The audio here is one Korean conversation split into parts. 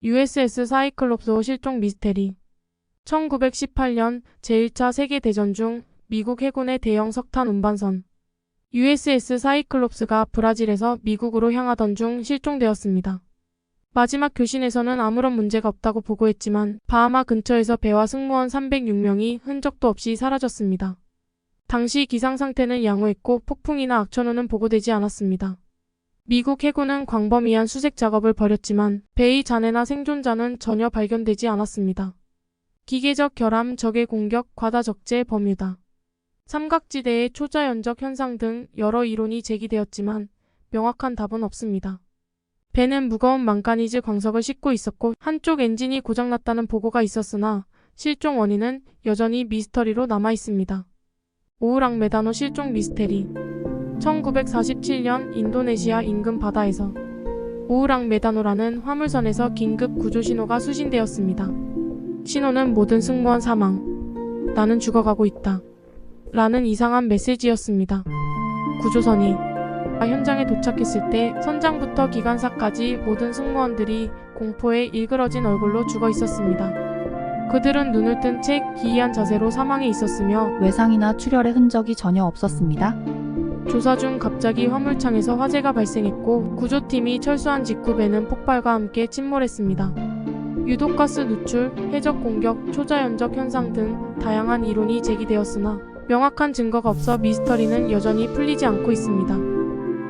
USS 사이클롭스 실종 미스테리. 1918년 제1차 세계대전 중 미국 해군의 대형 석탄 운반선 USS 사이클롭스가 브라질에서 미국으로 향하던 중 실종되었습니다. 마지막 교신에서는 아무런 문제가 없다고 보고했지만 바하마 근처에서 배와 승무원 306명이 흔적도 없이 사라졌습니다. 당시 기상 상태는 양호했고 폭풍이나 악천후는 보고되지 않았습니다. 미국 해군은 광범위한 수색 작업을 벌였지만 배의 잔해나 생존자는 전혀 발견되지 않았습니다. 기계적 결함, 적의 공격, 과다 적재, 버뮤다 삼각지대의 초자연적 현상 등 여러 이론이 제기되었지만 명확한 답은 없습니다. 배는 무거운 망가니즈 광석을 싣고 있었고 한쪽 엔진이 고장났다는 보고가 있었으나 실종 원인은 여전히 미스터리로 남아있습니다. 오우랑 메다노 실종 미스테리. 1947년 인도네시아 인근 바다에서 오우랑 메다노라는 화물선에서 긴급 구조 신호가 수신되었습니다. 신호는 모든 승무원 사망, 나는 죽어가고 있다 라는 이상한 메시지였습니다. 구조선이 현장에 도착했을 때 선장부터 기관사까지 모든 승무원들이 공포에 일그러진 얼굴로 죽어 있었습니다. 그들은 눈을 뜬 채 기이한 자세로 사망해 있었으며 외상이나 출혈의 흔적이 전혀 없었습니다. 조사 중 갑자기 화물창에서 화재가 발생했고 구조팀이 철수한 직후 배는 폭발과 함께 침몰했습니다. 유독가스 누출, 해적 공격, 초자연적 현상 등 다양한 이론이 제기되었으나 명확한 증거가 없어 미스터리는 여전히 풀리지 않고 있습니다.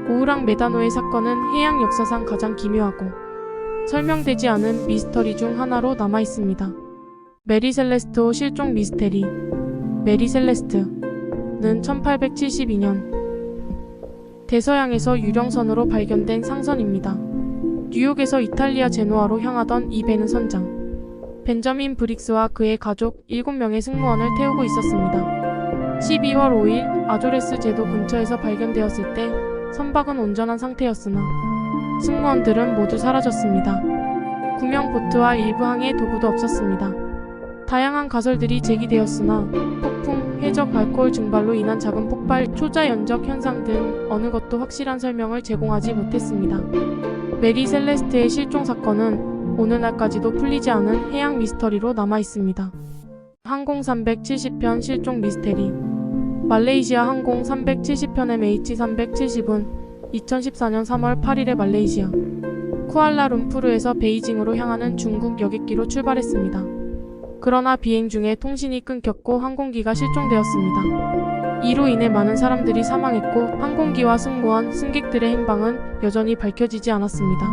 오우랑 메다노의 사건은 해양 역사상 가장 기묘하고 설명되지 않은 미스터리 중 하나로 남아있습니다. 메리 셀레스트 실종 미스테리. 메리 셀레스트는 1872년 대서양에서 유령선으로 발견된 상선입니다. 뉴욕에서 이탈리아 제노아로 향하던 이 배는 선장 벤저민 브릭스와 그의 가족 7명의 승무원을 태우고 있었습니다. 12월 5일 아조레스 제도 근처에서 발견되었을 때 선박은 온전한 상태였으나 승무원들은 모두 사라졌습니다. 구명 보트와 일부 항해 도구도 없었습니다. 다양한 가설들이 제기되었으나 폭풍, 해적 알코올 증발로 인한 작은 폭발, 초자연적 현상 등 어느 것도 확실한 설명을 제공하지 못했습니다. 메리 셀레스트의 실종 사건은 오늘날까지도 풀리지 않은 해양 미스터리로 남아있습니다. 항공 370편 실종 미스테리. 말레이시아 항공 370편 MH370은 2014년 3월 8일에 말레이시아 쿠알라룸푸르에서 베이징으로 향하는 중국 여객기로 출발했습니다. 그러나 비행 중에 통신이 끊겼고 항공기가 실종되었습니다. 이로 인해 많은 사람들이 사망했고 항공기와 승무원, 승객들의 행방은 여전히 밝혀지지 않았습니다.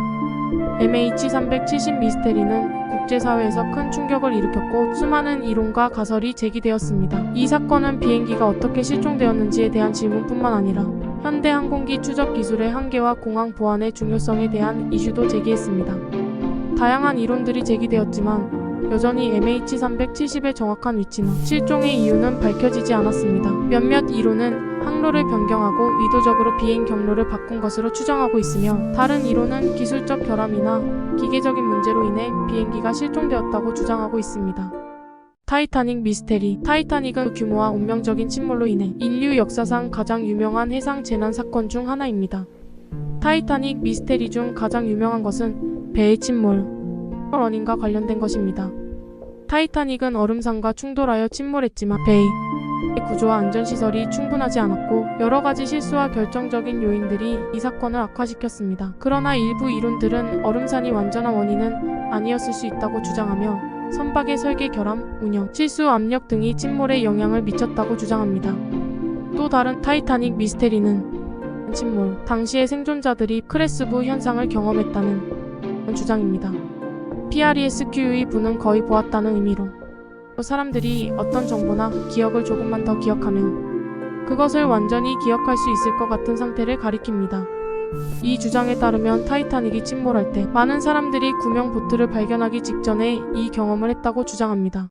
MH370 미스테리는 국제사회에서 큰 충격을 일으켰고 수많은 이론과 가설이 제기되었습니다. 이 사건은 비행기가 어떻게 실종되었는지에 대한 질문뿐만 아니라 현대 항공기 추적 기술의 한계와 공항 보안의 중요성에 대한 이슈도 제기했습니다. 다양한 이론들이 제기되었지만 여전히 MH370의 정확한 위치나 실종의 이유는 밝혀지지 않았습니다. 몇몇 이론은 항로를 변경하고 의도적으로 비행 경로를 바꾼 것으로 추정하고 있으며 다른 이론은 기술적 결함이나 기계적인 문제로 인해 비행기가 실종되었다고 주장하고 있습니다. 타이타닉 미스테리. 타이타닉은 규모와 운명적인 침몰로 인해 인류 역사상 가장 유명한 해상 재난 사건 중 하나입니다. 타이타닉 미스테리 중 가장 유명한 것은 배의 침몰 원인과 관련된 것입니다. 타이타닉은 얼음산과 충돌하여 침몰했지만 배의 구조와 안전시설이 충분하지 않았고 여러가지 실수와 결정적인 요인들이 이 사건을 악화시켰습니다. 그러나 일부 이론들은 얼음산이 완전한 원인은 아니었을 수 있다고 주장하며 선박의 설계 결함, 운영, 실수, 압력 등이 침몰에 영향을 미쳤다고 주장합니다. 또 다른 타이타닉 미스테리는 침몰 당시의 생존자들이 크레스부 현상을 경험했다는 주장입니다. PRESQ의 부는 거의 보았다는 의미로 사람들이 어떤 정보나 기억을 조금만 더 기억하면 그것을 완전히 기억할 수 있을 것 같은 상태를 가리킵니다. 이 주장에 따르면 타이타닉이 침몰할 때 많은 사람들이 구명 보트를 발견하기 직전에 이 경험을 했다고 주장합니다.